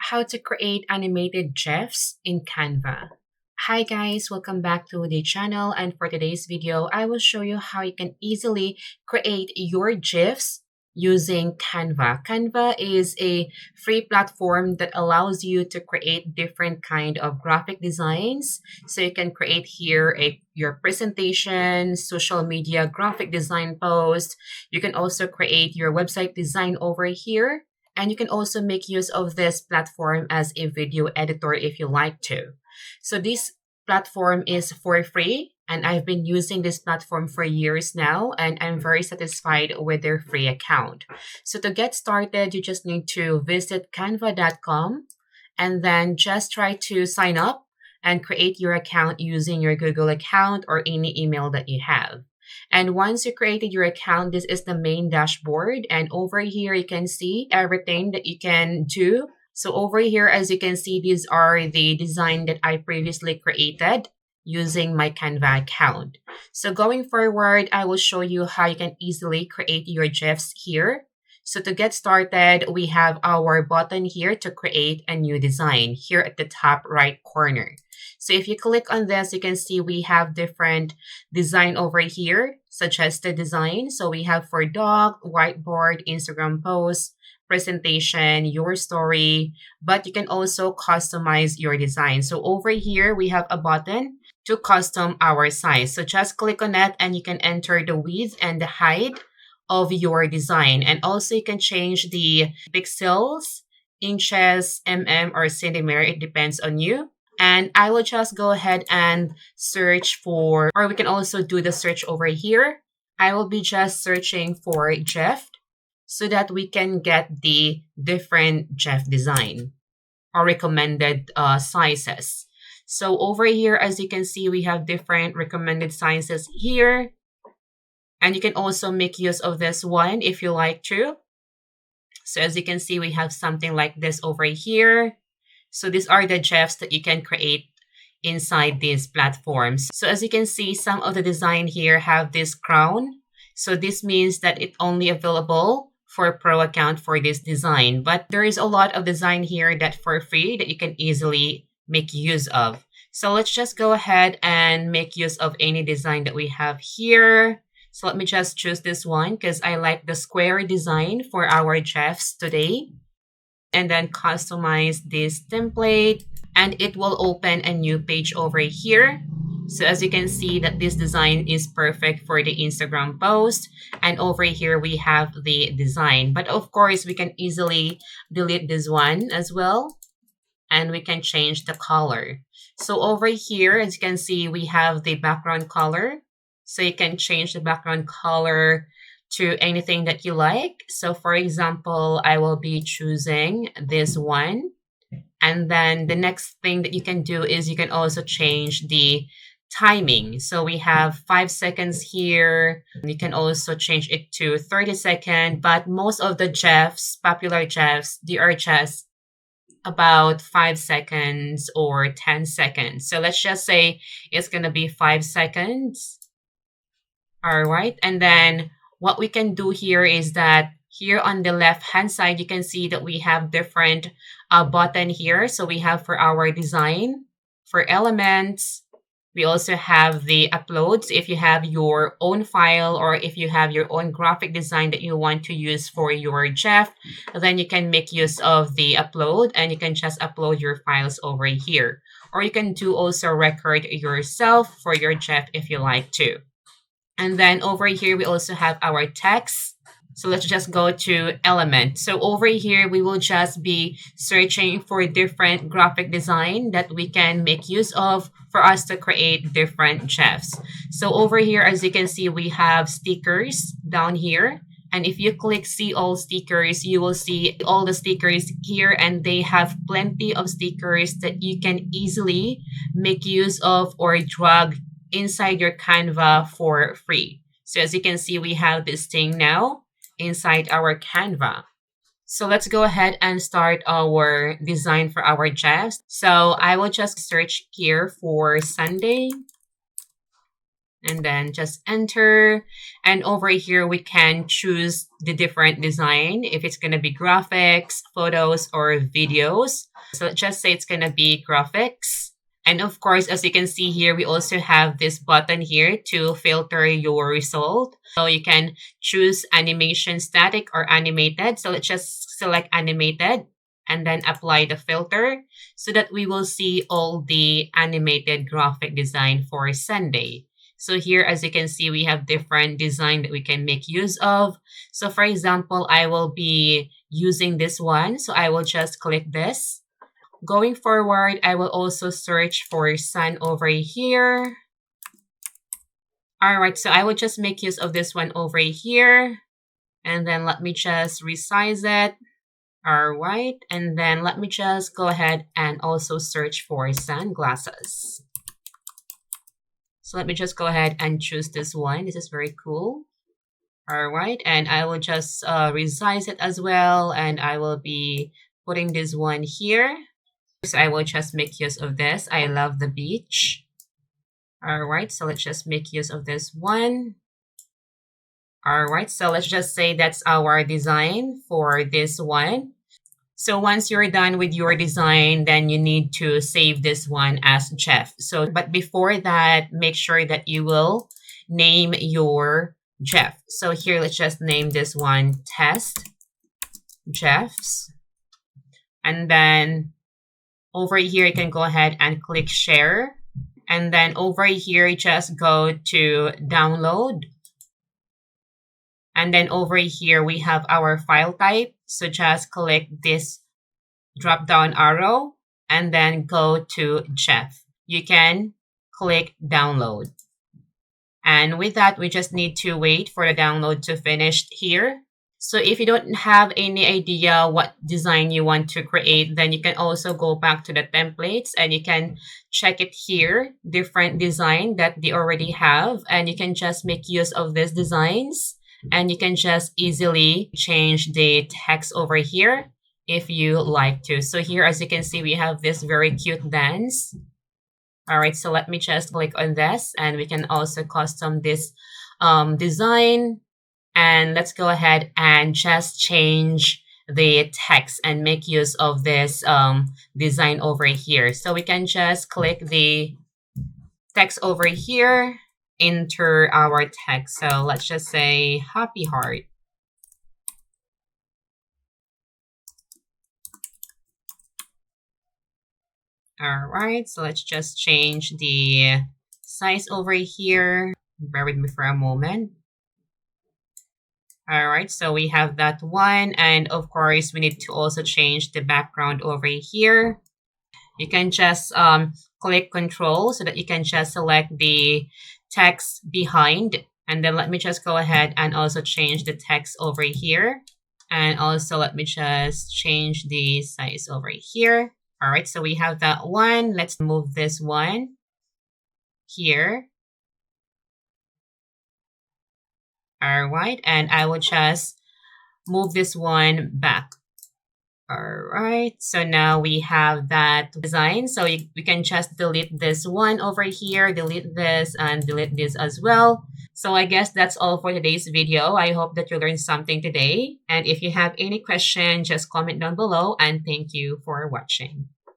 how to create animated GIFs in Canva. Hi guys, welcome back to the channel, and for today's video, I will show you how you can easily create your GIFs using Canva. Canva is a free platform that allows you to create different kind of graphic designs. So you can create here your presentation, social media graphic design post. You can also create your website design over here. And you can also make use of this platform as a video editor if you like to. So this platform is for free, and I've been using this platform for years now, and I'm very satisfied with their free account. So to get started, you just need to visit canva.com and then just try to sign up and create your account using your Google account or any email that you have. And once you created your account, this is the main dashboard. And over here, you can see everything that you can do. So over here, as you can see, these are the design that I previously created using my Canva account. So going forward, I will show you how you can easily create your GIFs here. So to get started, we have our button here to create a new design here at the top right corner. So if you click on this, you can see we have different design over here, such as the design. So we have for dog, whiteboard, Instagram post, presentation, your story, but you can also customize your design. So over here, we have a button to custom our size. So just click on it and you can enter the width and the height of your design. And also you can change the pixels, inches, or centimeter. It depends on you. And I will just go ahead and search for, or we can also do the search over here. I will be just searching for GIF so that we can get the different GIF design or recommended sizes. So over here, as you can see, we have different recommended sizes here. And you can also make use of this one if you like to. So as you can see, we have something like this over here. So these are the GIFs that you can create inside these platforms. So as you can see, some of the design here have this crown. So this means that it's only available for a pro account for this design. But there is a lot of design here that for free that you can easily make use of. So let's just go ahead and make use of any design that we have here. So let me just choose this one because I like the square design for our GIFs today. And then customize this template, and it will open a new page over here. So as you can see that this design is perfect for the Instagram post, and over here we have the design. But of course, we can easily delete this one as well, and we can change the color. So over here, as you can see, we have the background color. So you can change the background color to anything that you like. So for example, I will be choosing this one. And then the next thing that you can do is you can also change the timing. So we have 5 seconds here. You can also change it to 30 seconds, but most of the GIFs, popular GIFs, they are just about 5 seconds or 10 seconds. So let's just say it's going to be 5 seconds. All right. And then what we can do here is that here on the left hand side, you can see that we have different button here. So we have for our design, for elements, we also have the uploads. If you have your own file or if you have your own graphic design that you want to use for your GIF, then you can make use of the upload and you can just upload your files over here. Or you can do also record yourself for your GIF if you like to. And then over here, we also have our text. So let's just go to element. So over here, we will just be searching for different graphic design that we can make use of for us to create different GIFs. So over here, as you can see, we have stickers down here. And if you click see all stickers, you will see all the stickers here, and they have plenty of stickers that you can easily make use of or drag inside your Canva for free. So as you can see, we have this thing now inside our Canva. So let's go ahead and start our design for our GIFs. So I will just search here for Sunday. and then just enter. And over here, we can choose the different design, if it's going to be graphics, photos, or videos. So let's just say it's going to be graphics. And of course, as you can see here, we also have this button here to filter your result. So you can choose animation, static, or animated. So let's just select animated and then apply the filter so that we will see all the animated graphic design for Sunday. So here, as you can see, we have different design that we can make use of. So for example, I will be using this one. So I will just click this. Going forward, I will also search for sun over here. All right, so I will just make use of this one over here. And then let me just resize it. All right, and then let me just go ahead and also search for sunglasses. So let me just go ahead and choose this one. This is very cool. All right, and I will just resize it as well. And I will be putting this one here. So I will just make use of this. I love the beach. All right, so let's just make use of this one. All right, so let's just say that's our design for this one. So once you're done with your design, then you need to save this one as GIF. So, but before that, make sure that you will name your GIF. So here, let's just name this one test GIFs. And then over here, you can go ahead and click share. And then over here, just go to download. And then over here, we have our file type. So just click this drop down arrow and then go to GIF. You can click download. And with that, we just need to wait for the download to finish here. So if you don't have any idea what design you want to create, then you can also go back to the templates and you can check it here, different design that they already have. And you can just make use of these designs. And you can just easily change the text over here if you like to. So here, as you can see, we have this very cute dance. All right, so let me just click on this and we can also custom this design. And let's go ahead and just change the text and make use of this design over here. So we can just click the text over here, enter our text. So let's just say happy heart. All right, so let's just change the size over here. Bear with me for a moment. All right, so we have that one. And of course, we need to also change the background over here. You can just click control so that you can just select the text behind. And then let me just go ahead and also change the text over here. And also let me just change the size over here. All right, so we have that one. Let's move this one here. All right, and I will just move this one back. All right, so now we have that design. So we can just delete this one over here, delete this, and delete this as well. So I guess that's all for today's video. I hope that you learned something today. And if you have any question, just comment down below. And thank you for watching.